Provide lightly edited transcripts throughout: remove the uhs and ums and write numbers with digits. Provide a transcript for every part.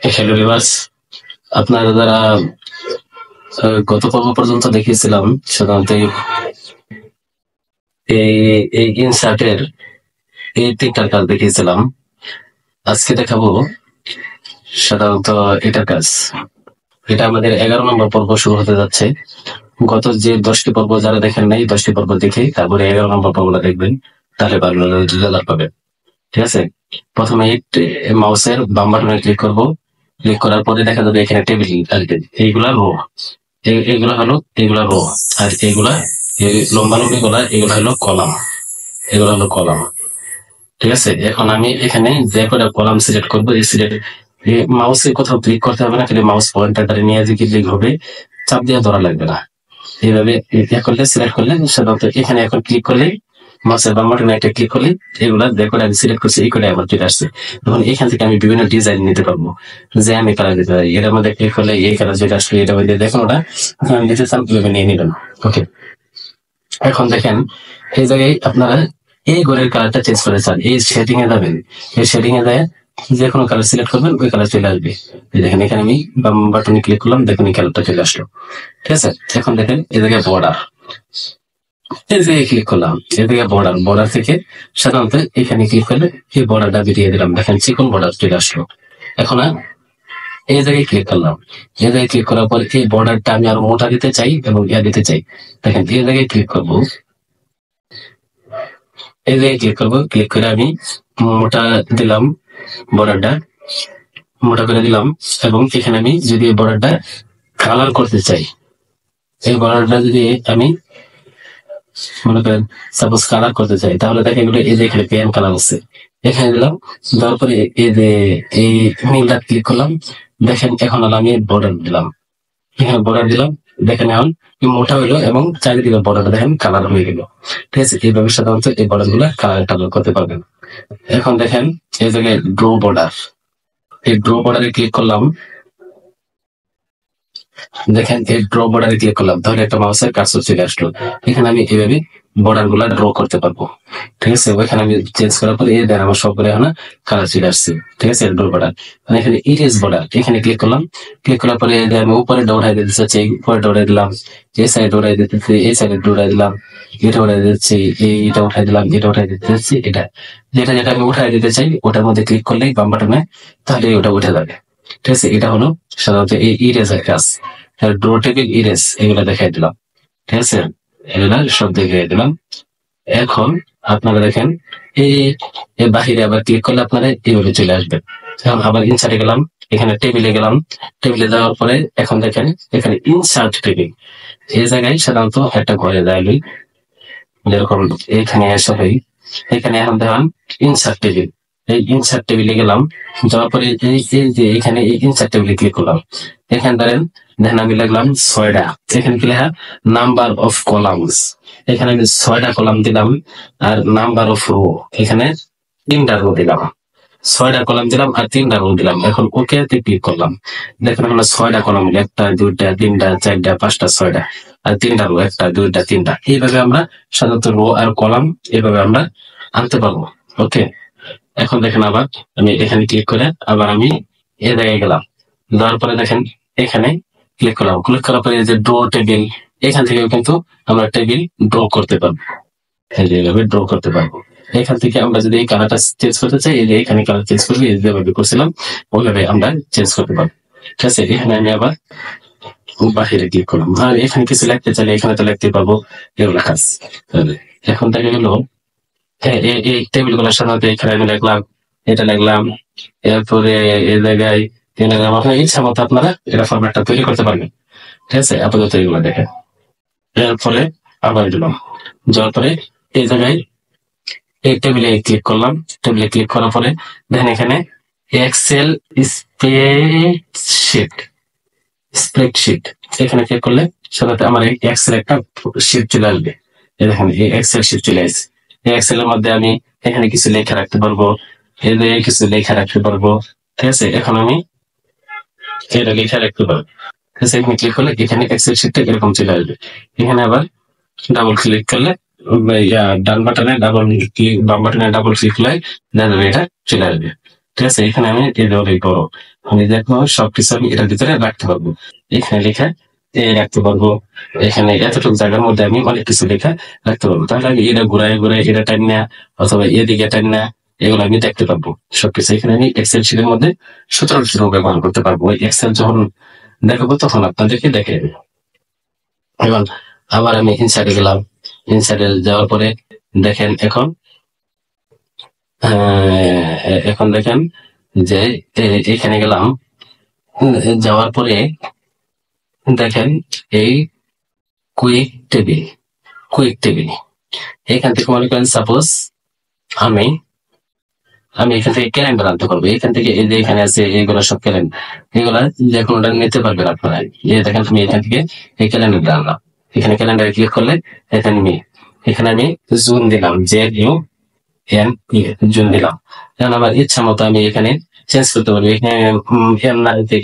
Hello viewers, আপনারা যারা গত পর্ব পর্যন্ত দেখিয়েছিলাম সাধারণত এই এই ইনসার্টের এই তিনটার কাজ দেখিয়েছিলাম। আজকে দেখাবো সাধারণত এটার কাজ। এটা আমাদের 11 নম্বর পর্ব শুরু হতে যাচ্ছে। গত যে 10টি পর্ব যারা দেখেন নাই 10টি পর্ব দেখে তারপরে 11 নম্বর পর্বটা দেখবেন, তাহলে ভালো রেজাল্ট পাবেন। ঠিক আছে, প্রথমে মাউসের বাম বাটনে ক্লিক করব। ক্লিক করার পরে দেখা যাবে এখানে টেবিল আসবে। এইগুলা রো, এগুলা রো, আর এগুলা লম্বালম্বি গুলা এগুলা হলো কলাম। এগুলা হলো কলাম। ঠিক আছে, এখন আমি এখানে যে কটা কলাম সিলেক্ট করবো, এই সিলেক্ট মাউসে কোথাও ক্লিক করতে হবে না, খালি মাউস পয়েন্টার দ্বারা নিয়ে যে ক্লিক হবে, চাপ দিয়ে ধরা লাগবে না। এইভাবে করলে সিলেক্ট করলে সাধারণত এখানে এখন ক্লিক করলে মাউসের বাম বাটনে একটা ক্লিক করলে এগুলা যে কটা আমি সিলেক্ট করছি এই কটা আমার চলে আসছে। তখন এখান থেকে আমি বিভিন্ন ডিজাইন নিতে পারবো, যে আমি কালার দিতে পারি। এটার মধ্যে ক্লিক করলে এই কালার যেটা আসলে এটা মধ্যে দেখুন, ওটা আমি নিতে চান কিভাবে নিয়ে নিলাম। ওকে, এখন দেখেন এই জায়গায় আপনারা এই ঘরের কালারটা চেঞ্জ করে চান, এই শেডিং এ যাবেন। এই শেডিং এ যায় যে কোনো কালার সিলেক্ট করবেন, ওই কালার চলে আসবে। দেখেন এখানে আমি বাম বাটনে ক্লিক করলাম, দেখুন এই কালারটা চলে আসলো। ঠিক আছে, এখন দেখেন এই জায়গায় বর্ডার, এই জায়গায় ক্লিক করলাম, এই জায়গায় বর্ডার, বর্ডার থেকে সাধারণত এখানে ক্লিক করলে এই বর্ডারটা বেরিয়ে দিলাম, দেখেন চিকন বর্ডার চলে আসলো। এখন এই জায়গায় ক্লিক করলাম, এই জায়গায় ক্লিক করার পর এই বর্ডারটা আমি আরো মোটা দিতে চাই এবং ইয়া দিতে চাই। দেখেন এই জায়গায় ক্লিক করবো, এই জায়গায় ক্লিক করবো, ক্লিক করে আমি মোটা দিলাম, বর্ডারটা মোটা করে দিলাম। এবং এখানে আমি যদি বর্ডারটা কালার করতে চাই, এই বর্ডারটা যদি আমি মনে করেন সাপোজ কালার করতে চাই, তাহলে দেখেন এগুলো এই যে এখানে পেন কালার আছে, এখানে দিলাম। দেওয়ার পরে এই যে এই নীলটা ক্লিক করলাম, দেখেন এখন আমি বর্ডার দিলাম, এখানে বর্ডার দিলাম। দেখেন এখন মোটা হইলো এবং চারিদিকে বর্ডারটা দেখেন কালার হয়ে গেল। ঠিক আছে, এইভাবে সাধারণত এই বর্ডার গুলা কালার করতে পারবেন। এখন দেখেন এই জায়গায় ড্র বর্ডার, এই ড্র বর্ডারে ক্লিক করলাম। দেখেন এই ড্র বর্ডারে ক্লিক করলাম, তাহলে একটা মাউসের কার্সর চলে আসলো। এখানে আমি এইভাবে বর্ডার গুলা ড্র করতে পারবো। ঠিক আছে, ওইখানে আমি চেঞ্জ করার পরে এই দেখেন আমার সবগুলো এখন কালার চলে আসছে। ঠিক আছে, ড্র বর্ডার। এখানে ইরেজ বর্ডার, এখানে ক্লিক করলাম। ক্লিক করার পরে আমি উপরে দৌড়াই দিতে চাচ্ছি, উপরে দৌড়াই দিলাম। এই সাইড দৌড়াই দিতেছি, এই সাইডে দৌড়াই দিলাম। এটা উঠাই দিচ্ছি, এইটা উঠাই দিলাম, এটা উঠাই দিতে চাচ্ছি। এটা যেটা যেটা আমি উঠাই দিতে চাই ওটার মধ্যে ক্লিক করলেই বাম বাটনে, তাহলে ওটা উঠে যাবে। ঠিক আছে, এটা হলো সাধারণত এই ইরেজের কাজ। ড্র টেবিল, ইরেজ এগুলা দেখাই দিলাম। ঠিক আছে, এগুলা সব দেখিয়ে দিলাম। এখন আপনারা দেখেন এই বাহিরে আবার ক্লিক করলে আপনারা এইভাবে চলে আসবে। এখন আবার ইনসার্টে গেলাম, এখানে টেবিলে গেলাম। টেবিলে যাওয়ার পরে এখন দেখেন এখানে ইনসার্ট টেবিল, এই জায়গায় সাধারণত একটা ঘরে যাইলি যেরকম এখানে এসে হই, এখানে এখন দেখলাম ইনসার্ট টেবিল। এই ইনসার্ট টেবিলে গেলাম, যাওয়ার পরে এই যে এখানে এই ইনসার্ট টেবিলে ক্লিক করলাম। এখানে ধরেন দেখেন আমি লিখলাম 6টা, এখানে কি লেখা নাম্বার অফ কলামস, এখানে আমি 6টা কলাম দিলাম। আর নাম্বার অফ রো, এখানে 3টা রো দিলাম। 6টা কলাম দিলাম আর 3টা রো দিলাম। এখন ওকে তে ক্লিক করলাম, দেখেন আমরা 6টা কলাম, 1টা 2টা 3টা 4টা 5টা 6টা, আর 3টা রো, 1টা 2টা 3টা। এইভাবে আমরা সাধারণত রো আর কলাম এইভাবে আমরা আনতে পারবো। ওকে, এখন দেখেন আবার আমি এখানে ক্লিক করে আবার আমি এ জায়গায় গেলাম। যাওয়ার পরে দেখেন এখানে ক্লিক করলাম, ক্লিক করার পরে যে ড্র টেবিল, এখান থেকেও কিন্তু আমরা টেবিল ড্র করতে পারবো। এইভাবে ড্র করতে পারবো। এখান থেকে আমরা যদি এই কালারটা চেঞ্জ করতে চাই, এই যে এখানে কালার চেঞ্জ করবো, এই যেভাবে করছিলাম ওইভাবে আমরা চেঞ্জ করতে পারবো। ঠিক আছে, এখানে আমি আবার বাহিরে ক্লিক করলাম, আর এখানে কিছু লিখতে চাইলে এখানে তো লিখতে পারবো। এগুলো কাজ। এখন দেখা গেল হ্যাঁ, এই টেবিল গুলোর সাধারণত এখানে আমি লিখলাম, এটা লিখলাম। এরপরে এই জায়গায় আপনার ইচ্ছা মতো আপনারা এটা ফরম্যাটটা তৈরি করতে পারবেন। ঠিক আছে, আপাতত এগুলো দেখেন। এর ফলে আবার দিলাম, যাওয়ার পরে এই জায়গায় এই টেবিলে ক্লিক করলাম। টেবিলে ক্লিক করার পরে দেখেন এখানে এক্সেল স্প্রেডশিট, স্প্রেডশিট এখানে ক্লিক করলে সাধারণত আমার এই এক্সেল একটা শিট চলে আসবে। এই দেখেন এই এক্সেল শিট চলে আসছে। এই এক্সেল এর মধ্যে আমি এখানে কিছু লেখা রাখতে পারবো, এই যে কিছু লেখা রাখতে পারবো। ঠিক আছে, এখন আমি এটা লেখা রাখতে পারবো। ঠিক আছে, এখানে ক্লিক করলে এখানে এক্সেল শিটটা এরকম চলে আসবে। এখানে আবার ডাবল ক্লিক করলে ডান বাটনে ডাবল ক্লিক, বাম বাটনে ডাবল ক্লিক করলে এটা চলে আসবে। ঠিক আছে, এখানে আমি এইভাবে করো। আমি দেখো সবকিছু আমি এটার ভিতরে রাখতে পারবো। এখানে লেখা রাখতে পারবো, এখানে এতটুকু জায়গার মধ্যে আমি অনেক কিছু লেখা রাখতে পারবো। তাহলে আমি এটা ঘুরায় ঘুরায় এটা টাইম না অথবা এদিকে টাইম না, এগুলো আমি দেখতে পারবো সবকিছু। এখানে আমি এক্সেল শিটের মধ্যে সূত্র ব্যবহার করতে পারবো। ওই এক্সেল যখন দেখাবো তখন আপনাদেরকে দেখে দেবে। এবং আবার আমি ইনসাইডে গেলাম, ইনসাইডে যাওয়ার পরে দেখেন এখন দেখেন যে এখানে গেলাম, যাওয়ার পরে দেখেন এই কুইক টেবিল, কুইক টেবিল এখান থেকে মনে করেন সাপোজ আমি আমি এখান থেকে ক্যালেন্ডার আনতে পারবো। এখান থেকে এই যে এখানে আছে এগুলো সব ক্যালেন্ডার, এগুলা যে কোনোটা নিতে পারবেন আপনারা। এই দেখেন আমি এখান থেকে এই ক্যালেন্ডারটা আনলাম, এখানে ক্যালেন্ডারে ক্লিক করলে এখানে আমি জুন দিলাম, JUN জুন দিলাম। এখন আমার ইচ্ছা মতো আমি এখানে চেঞ্জ করতে পারবো, এখানে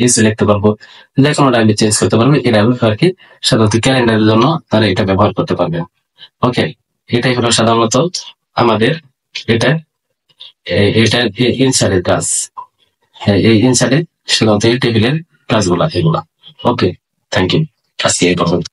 কিছু লিখতে পারবো, যে কোনোটা আমি চেঞ্জ করতে পারবো। এটা আর কি সাধারণত ক্যালেন্ডারের জন্য তারা এটা ব্যবহার করতে পারবেন। ওকে, এটাই হলো সাধারণত আমাদের এটা এটা ইনসাইডের কাজ। হ্যাঁ, এই ইনসাইডে সাধারণত এই টেবিলের কাজগুলা এগুলা। ওকে, থ্যাংক ইউ। আজকে এই পর্যন্ত।